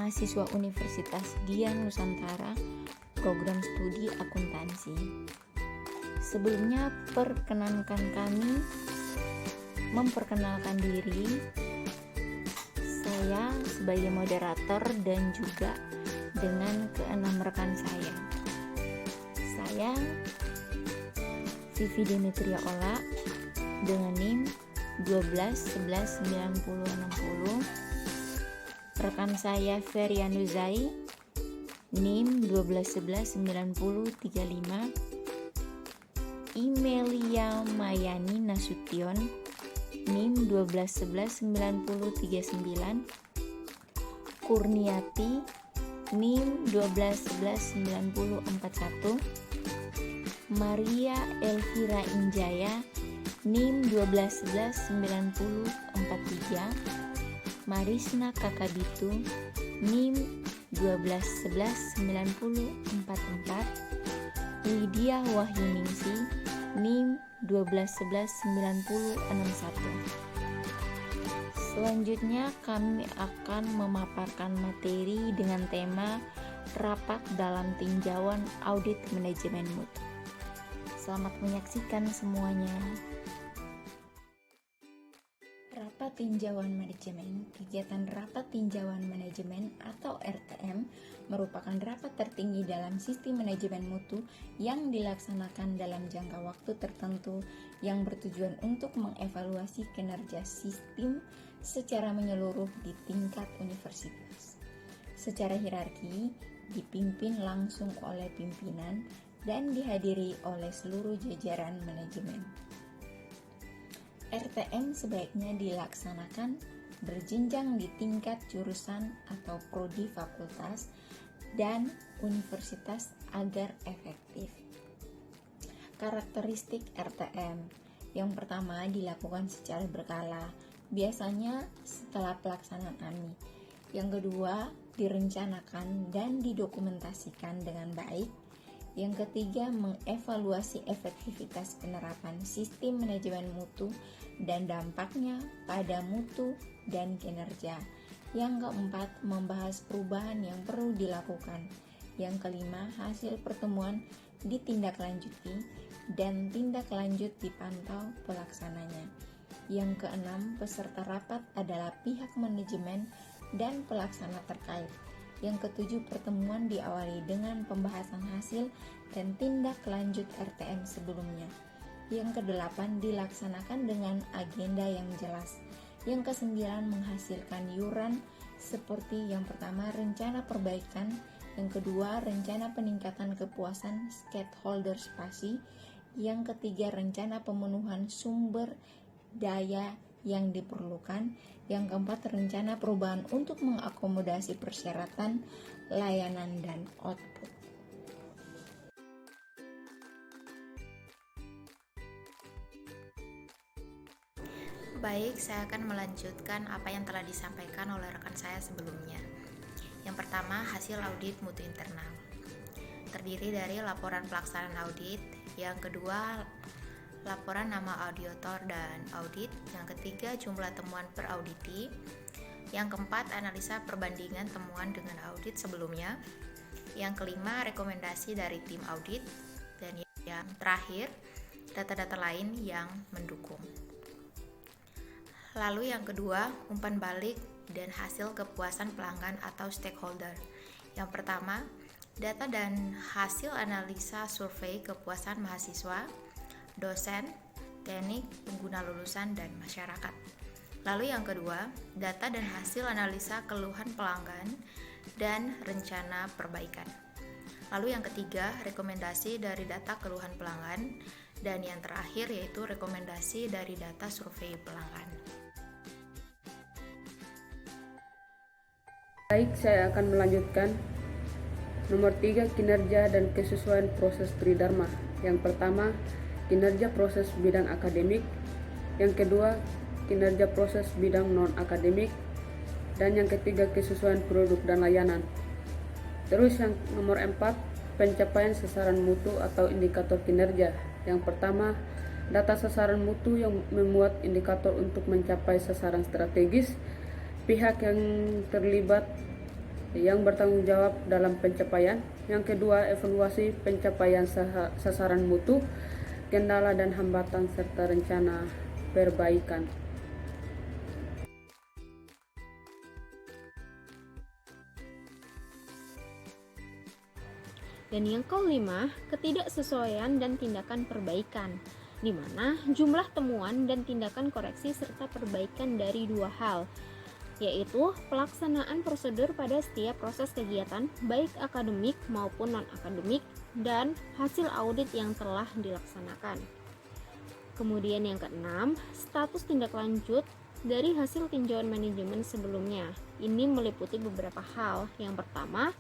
mahasiswa Universitas Dian Nusantara, program studi akuntansi. Sebelumnya perkenankan kami memperkenalkan diri. Saya sebagai moderator dan juga dengan keenam rekan saya. Saya Vivi Demetria Ola dengan NIM 12119060. Rekan saya Ferian Nuzai NIM 12119035. Imelia Mayani Nasution NIM 12119039. Kurniati NIM 12119041. Maria Elvira Injaya NIM 12119043. Marisna Kakabitu NIM 12119044. Lydia Wahyuningsi NIM 12119061. Selanjutnya kami akan memaparkan materi dengan tema rapat dalam tinjauan audit manajemen mutu. Selamat menyaksikan semuanya. Rapat tinjauan manajemen. Kegiatan rapat tinjauan manajemen atau RTM merupakan rapat tertinggi dalam sistem manajemen mutu yang dilaksanakan dalam jangka waktu tertentu yang bertujuan untuk mengevaluasi kinerja sistem secara menyeluruh di tingkat universitas. Secara hierarki, dipimpin langsung oleh pimpinan dan dihadiri oleh seluruh jajaran manajemen. RTM sebaiknya dilaksanakan berjenjang di tingkat jurusan atau prodi fakultas dan universitas agar efektif. Karakteristik RTM. Yang pertama, dilakukan secara berkala, biasanya setelah pelaksanaan AMI. Yang kedua, direncanakan dan didokumentasikan dengan baik. Yang ketiga, mengevaluasi efektivitas penerapan sistem manajemen mutu dan dampaknya pada mutu dan kinerja. Yang keempat, membahas perubahan yang perlu dilakukan. Yang kelima, hasil pertemuan ditindaklanjuti dan tindak lanjut dipantau pelaksananya. Yang keenam, peserta rapat adalah pihak manajemen dan pelaksana terkait. Yang ketujuh, pertemuan diawali dengan pembahasan hasil dan tindak lanjut RTM sebelumnya. Yang kedelapan, dilaksanakan dengan agenda yang jelas. Yang kesembilan, menghasilkan iuran seperti yang pertama, rencana perbaikan. Yang kedua, rencana peningkatan kepuasan stakeholder spasi. Yang ketiga, rencana pemenuhan sumber daya yang diperlukan. Yang keempat, rencana perubahan untuk mengakomodasi persyaratan, layanan, dan output. Baik, saya akan melanjutkan apa yang telah disampaikan oleh rekan saya sebelumnya. Yang pertama, hasil audit mutu internal. Terdiri dari laporan pelaksanaan audit. Yang kedua, laporan nama auditor dan audit. Yang ketiga, jumlah temuan per auditi. Yang keempat, analisa perbandingan temuan dengan audit sebelumnya. Yang kelima, rekomendasi dari tim audit. Dan yang terakhir, data-data lain yang mendukung. Lalu yang kedua, umpan balik dan hasil kepuasan pelanggan atau stakeholder. Yang pertama, data dan hasil analisa survei kepuasan mahasiswa, dosen, teknik, pengguna lulusan, dan masyarakat. Lalu yang kedua, data dan hasil analisa keluhan pelanggan dan rencana perbaikan. Lalu yang ketiga, rekomendasi dari data keluhan pelanggan. Dan yang terakhir yaitu rekomendasi dari data survei pelanggan. Baik, saya akan melanjutkan. Nomor 3, kinerja dan kesesuaian proses tridharma. Yang pertama, kinerja proses bidang akademik. Yang kedua, kinerja proses bidang non-akademik. Dan yang ketiga, kesesuaian produk dan layanan. Terus yang nomor 4, pencapaian sasaran mutu atau indikator kinerja. Yang pertama, data sasaran mutu yang memuat indikator untuk mencapai sasaran strategis. Pihak yang terlibat yang bertanggung jawab dalam pencapaian. Yang kedua, evaluasi pencapaian sasaran mutu, kendala dan hambatan serta rencana perbaikan. Dan yang kelima, ketidaksesuaian dan tindakan perbaikan, di mana jumlah temuan dan tindakan koreksi serta perbaikan dari dua hal, yaitu pelaksanaan prosedur pada setiap proses kegiatan, baik akademik maupun non-akademik, dan hasil audit yang telah dilaksanakan. Kemudian yang keenam, status tindak lanjut dari hasil tinjauan manajemen sebelumnya. Ini meliputi beberapa hal. Yang pertama,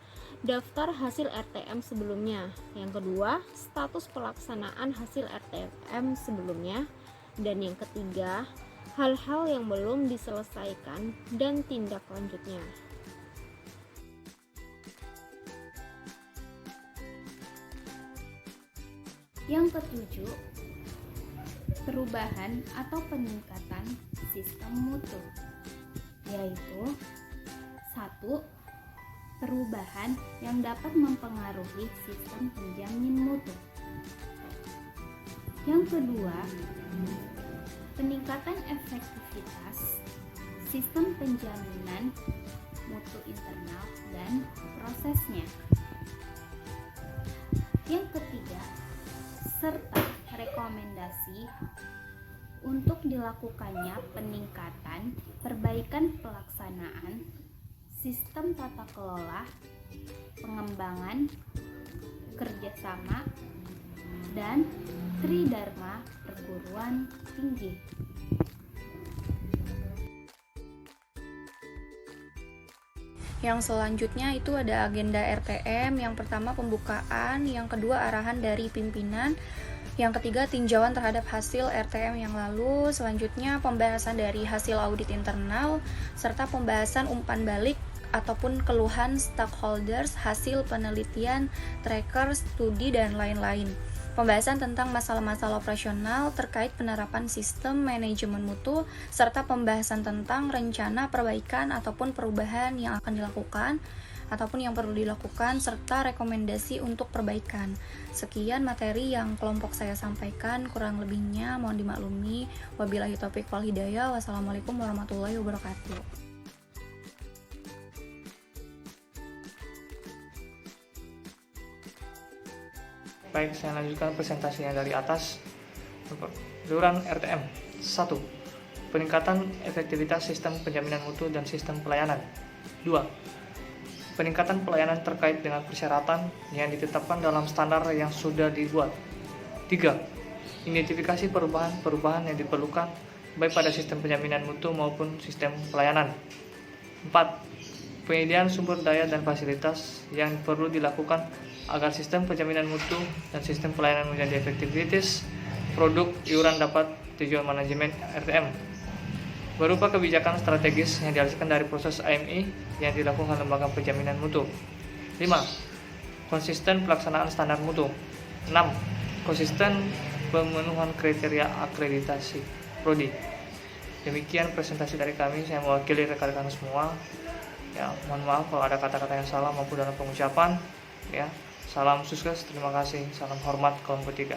daftar hasil RTM sebelumnya. Yang kedua, status pelaksanaan hasil RTM sebelumnya. Dan yang ketiga, hal-hal yang belum diselesaikan dan tindak lanjutnya. Yang ketujuh, perubahan atau peningkatan sistem mutu, yaitu 1. Perubahan yang dapat mempengaruhi sistem penjamin mutu. Yang kedua, peningkatan efektivitas sistem penjaminan mutu internal dan prosesnya. Yang ketiga, serta rekomendasi untuk dilakukannya peningkatan perbaikan pelaksanaan sistem tata kelola, pengembangan, kerjasama, dan tridharma perguruan tinggi. Yang selanjutnya itu ada agenda RTM. Yang pertama pembukaan, yang kedua arahan dari pimpinan, yang ketiga tinjauan terhadap hasil RTM yang lalu, selanjutnya pembahasan dari hasil audit internal, serta pembahasan umpan balik ataupun keluhan stakeholders, hasil penelitian, tracker, studi, dan lain-lain. Pembahasan tentang masalah-masalah operasional terkait penerapan sistem manajemen mutu, serta pembahasan tentang rencana perbaikan ataupun perubahan yang akan dilakukan ataupun yang perlu dilakukan, serta rekomendasi untuk perbaikan. Sekian materi yang kelompok saya sampaikan, kurang lebihnya mohon dimaklumi. Wabillahi taufiq wal hidayah. Wassalamualaikum warahmatullahi wabarakatuh. Baik, saya lanjutkan presentasinya dari atas. Iuran RTM 1. Peningkatan efektivitas sistem penjaminan mutu dan sistem pelayanan. 2. Peningkatan pelayanan terkait dengan persyaratan yang ditetapkan dalam standar yang sudah dibuat. 3. Identifikasi perubahan-perubahan yang diperlukan baik pada sistem penjaminan mutu maupun sistem pelayanan. 4. Penyediaan sumber daya dan fasilitas yang perlu dilakukan agar sistem penjaminan mutu dan sistem pelayanan menjadi efektivitas produk iuran dapat tujuan manajemen RTM berupa kebijakan strategis yang dihasilkan dari proses AMI yang dilakukan lembaga penjaminan mutu. 5. Konsisten pelaksanaan standar mutu. 6. Konsisten pemenuhan kriteria akreditasi prodi. Demikian presentasi dari kami. Saya mewakili rekan-rekan semua. Ya, mohon maaf kalau ada kata-kata yang salah maupun dalam pengucapan. Ya, salam sukses, terima kasih, salam hormat kaum ketiga.